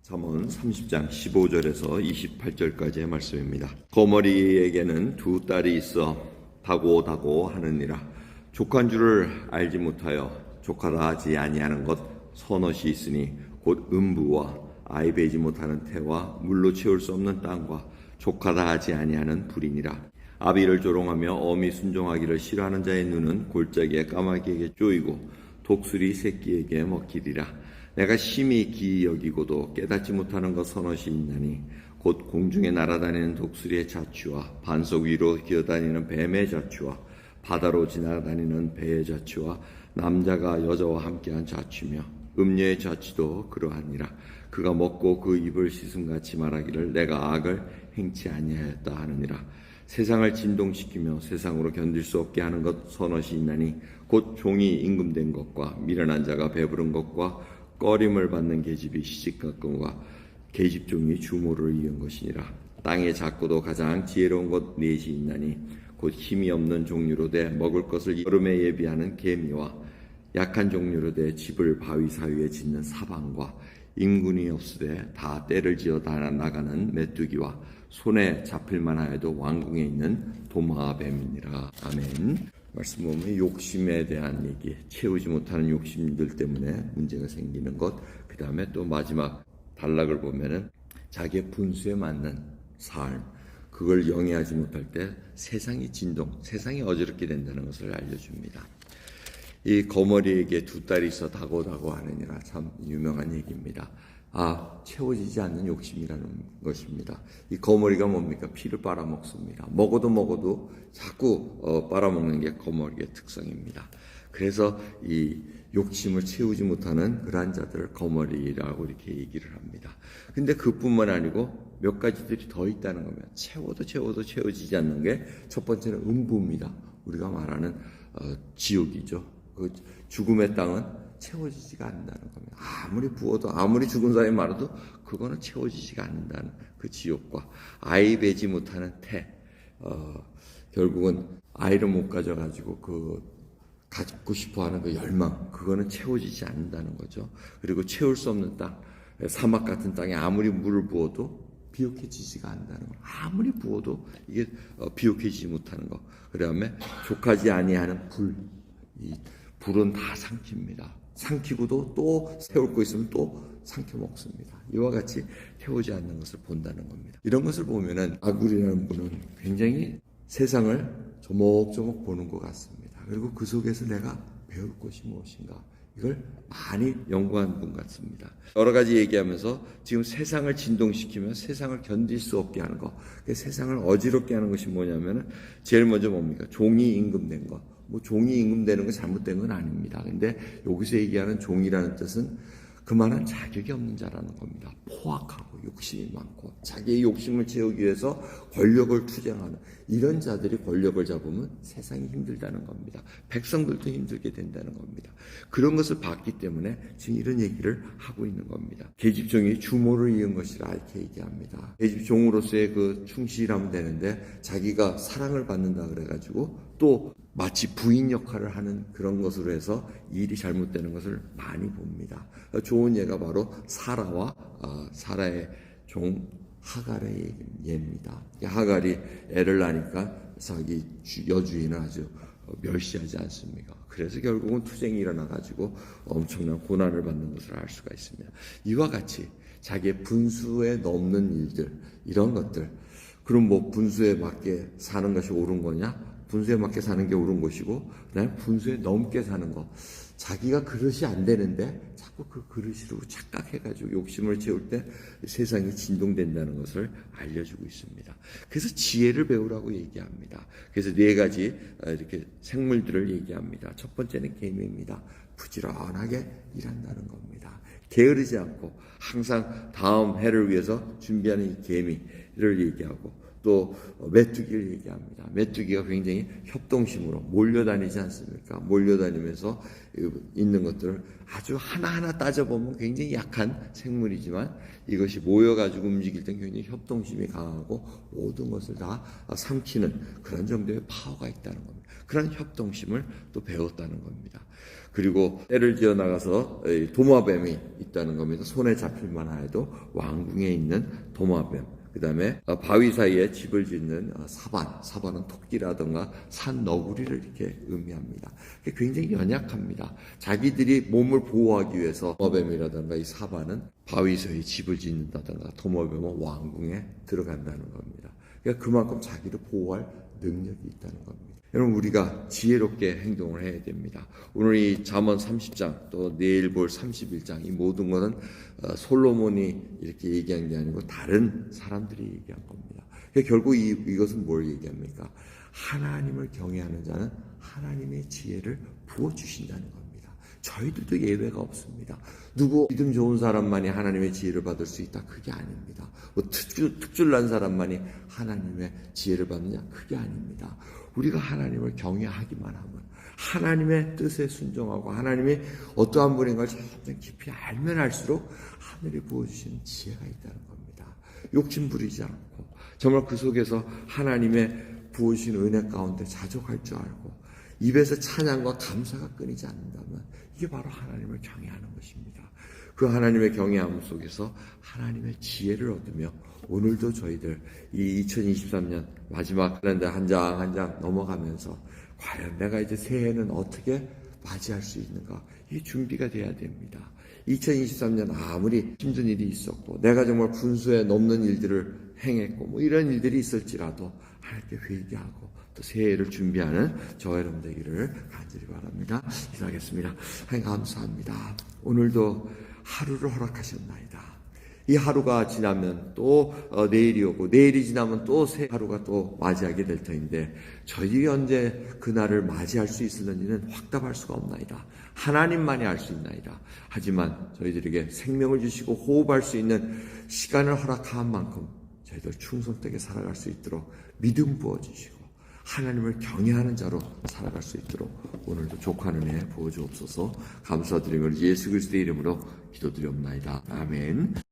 잠언 30장 15절에서 28절까지의 말씀입니다. 거머리에게는 두 딸이 있어 다고 하느니라. 족한 줄을 알지 못하여 족하다 하지 아니하는 것 서넛이 있으니 곧 음부와 아이 베지 못하는 태와 물로 채울 수 없는 땅과 족하다 하지 아니하는 불이니라. 아비를 조롱하며 어미 순종하기를 싫어하는 자의 눈은 골짜기에 까마귀에게 쪼이고 독수리 새끼에게 먹히리라. 내가 심히 기이 여기고도 깨닫지 못하는 것 서넛이 있나니 곧 공중에 날아다니는 독수리의 자취와 반석 위로 기어다니는 뱀의 자취와 바다로 지나다니는 배의 자취와 남자가 여자와 함께한 자취며 음녀의 자취도 그러하니라. 그가 먹고 그 입을 씻음같이 말하기를 내가 악을 행치 아니하였다 하느니라. 세상을 진동시키며 세상으로 견딜 수 없게 하는 것 서넛이 있나니 곧 종이 임금된 것과 미련한 자가 배부른 것과 꺼림을 받는 계집이 시집가끔과 계집종이 주모를 이은 것이니라. 땅의 작고도 가장 지혜로운 것 넷이 있나니 곧 힘이 없는 종류로 돼 먹을 것을 여름에 예비하는 개미와 약한 종류로 돼 집을 바위 사이에 짓는 사방과 임군이 없으되 다 때를 지어 다 나가는 메뚜기와 손에 잡힐만 하여도 왕궁에 있는 도마뱀이니라. 아멘. 말씀 보면 욕심에 대한 얘기, 채우지 못하는 욕심들 때문에 문제가 생기는 것, 그 다음에 또 마지막 단락을 보면은 자기의 분수에 맞는 삶, 그걸 영위하지 못할 때 세상이 진동, 세상이 어지럽게 된다는 것을 알려줍니다. 이 거머리에게 두 딸이 있어 다고 하느니라. 참 유명한 얘기입니다. 채워지지 않는 욕심이라는 것입니다. 이 거머리가 뭡니까? 피를 빨아먹습니다. 먹어도 자꾸 빨아먹는 게 거머리의 특성입니다. 그래서 이 욕심을 채우지 못하는 그러한 자들을 거머리라고 이렇게 얘기를 합니다. 근데 그뿐만 아니고 몇 가지들이 더 있다는 거면 채워도 채워지지 않는 게 첫 번째는 음부입니다. 우리가 말하는 지옥이죠. 그 죽음의 땅은 채워지지가 않는다는 겁니다. 아무리 부어도 아무리 죽은 사람이 말아도 그거는 채워지지가 않는다는 그 지옥과 아이 베지 못하는 태, 결국은 아이를 못 가져가지고 갖고 싶어하는 그 열망, 그거는 채워지지 않는다는 거죠. 그리고 채울 수 없는 땅, 사막 같은 땅에 아무리 물을 부어도 비옥해지지가 않는다는 거. 아무리 부어도 이게 비옥해지지 못하는 거. 그다음에 족하지 아니하는 불, 이 불은 다 삼킵니다. 삼키고도 또 세울 거 있으면 또 삼켜 먹습니다. 이와 같이 태우지 않는 것을 본다는 겁니다. 이런 것을 보면은 아굴이라는 분은 굉장히 세상을 조목조목 보는 것 같습니다. 그리고 그 속에서 내가 배울 것이 무엇인가, 이걸 많이 연구한 분 같습니다. 여러 가지 얘기하면서 지금 세상을 진동시키며 세상을 견딜 수 없게 하는 것, 세상을 어지럽게 하는 것이 뭐냐면은 제일 먼저 뭡니까? 종이 임금된 것. 종이 임금되는 건 잘못된 건 아닙니다. 근데 여기서 얘기하는 종이라는 뜻은 그만한 자격이 없는 자라는 겁니다. 포악하고 욕심이 많고 자기의 욕심을 채우기 위해서 권력을 투쟁하는 이런 자들이 권력을 잡으면 세상이 힘들다는 겁니다. 백성들도 힘들게 된다는 겁니다. 그런 것을 봤기 때문에 지금 이런 얘기를 하고 있는 겁니다. 계집종이 주모를 이은 것이라 이렇게 얘기합니다. 계집종으로서의 그 충실하면 되는데 자기가 사랑을 받는다 그래가지고 또 마치 부인 역할을 하는 그런 것으로 해서 일이 잘못되는 것을 많이 봅니다. 좋은 예가 바로 사라의 종 하갈의 예입니다. 하갈이 애를 낳으니까 자기 여주인을 아주 멸시하지 않습니까? 그래서 결국은 투쟁이 일어나가지고 엄청난 고난을 받는 것을 알 수가 있습니다. 이와 같이 자기의 분수에 넘는 일들, 이런 것들, 그럼 분수에 맞게 사는 것이 옳은 거냐? 분수에 맞게 사는 게 옳은 것이고, 그다음에 분수에 넘게 사는 거. 자기가 그릇이 안 되는데 자꾸 그 그릇으로 착각해가지고 욕심을 채울 때 세상이 진동된다는 것을 알려주고 있습니다. 그래서 지혜를 배우라고 얘기합니다. 그래서 네 가지 이렇게 생물들을 얘기합니다. 첫 번째는 개미입니다. 부지런하게 일한다는 겁니다. 게으르지 않고 항상 다음 해를 위해서 준비하는 이 개미를 얘기하고, 또 메뚜기를 얘기합니다. 메뚜기가 굉장히 협동심으로 몰려다니지 않습니까? 몰려다니면서 있는 것들을 아주 하나하나 따져보면 굉장히 약한 생물이지만 이것이 모여가지고 움직일 땐 굉장히 협동심이 강하고 모든 것을 다 삼키는 그런 정도의 파워가 있다는 겁니다. 그런 협동심을 또 배웠다는 겁니다. 그리고 떼를 지어 나가서 도마뱀이 있다는 겁니다. 손에 잡힐만 해도 왕궁에 있는 도마뱀. 그 다음에 바위 사이에 집을 짓는 사반은 토끼라든가 산 너구리를 이렇게 의미합니다. 굉장히 연약합니다. 자기들이 몸을 보호하기 위해서 도마뱀이라든가 이 사반은 바위 사이에 집을 짓는다든가 도마뱀은 왕궁에 들어간다는 겁니다. 그러니까 그만큼 자기를 보호할 능력이 있다는 겁니다. 여러분 우리가 지혜롭게 행동을 해야 됩니다. 오늘 이 잠언 30장 또 내일 볼 31장 이 모든 것은 솔로몬이 이렇게 얘기한 게 아니고 다른 사람들이 얘기한 겁니다. 그러니까 결국 이것은 뭘 얘기합니까? 하나님을 경외하는 자는 하나님의 지혜를 부어주신다는 겁니다. 저희들도 예외가 없습니다. 누구 믿음 좋은 사람만이 하나님의 지혜를 받을 수 있다? 그게 아닙니다. 뭐 특출난 사람만이 하나님의 지혜를 받느냐? 그게 아닙니다. 우리가 하나님을 경외하기만 하면 하나님의 뜻에 순종하고 하나님이 어떠한 분인 걸 점점 깊이 알면 알수록 하늘이 부어주시는 지혜가 있다는 겁니다. 욕심 부리지 않고 정말 그 속에서 하나님의 부어주신 은혜 가운데 자족할 줄 알고 입에서 찬양과 감사가 끊이지 않는다면 이게 바로 하나님을 경외하는 것입니다. 그 하나님의 경외함 속에서 하나님의 지혜를 얻으며 오늘도 저희들 이 2023년 마지막 캘린더 한 장 한 장 넘어가면서 과연 내가 이제 새해는 어떻게 맞이할 수 있는가 이 준비가 돼야 됩니다. 2023년 아무리 힘든 일이 있었고 내가 정말 분수에 넘는 일들을 행했고 뭐 이런 일들이 있을지라도 하나님께 회개하고 또 새해를 준비하는 저와 여러분 되기를 간절히 바랍니다. 기도하겠습니다. 하나님 감사합니다. 오늘도 하루를 허락하셨나이다. 이 하루가 지나면 또 내일이 오고 내일이 지나면 또 새 하루가 또 맞이하게 될 터인데 저희들이 언제 그날을 맞이할 수 있을는지는 확답할 수가 없나이다. 하나님만이 알 수 있나이다. 하지만 저희들에게 생명을 주시고 호흡할 수 있는 시간을 허락한 만큼 저희들 충성되게 살아갈 수 있도록 믿음 부어주시고 하나님을 경외하는 자로 살아갈 수 있도록 오늘도 족한 은혜 부어주옵소서. 감사드리며 예수 그리스도의 이름으로 기도드리옵나이다. 아멘.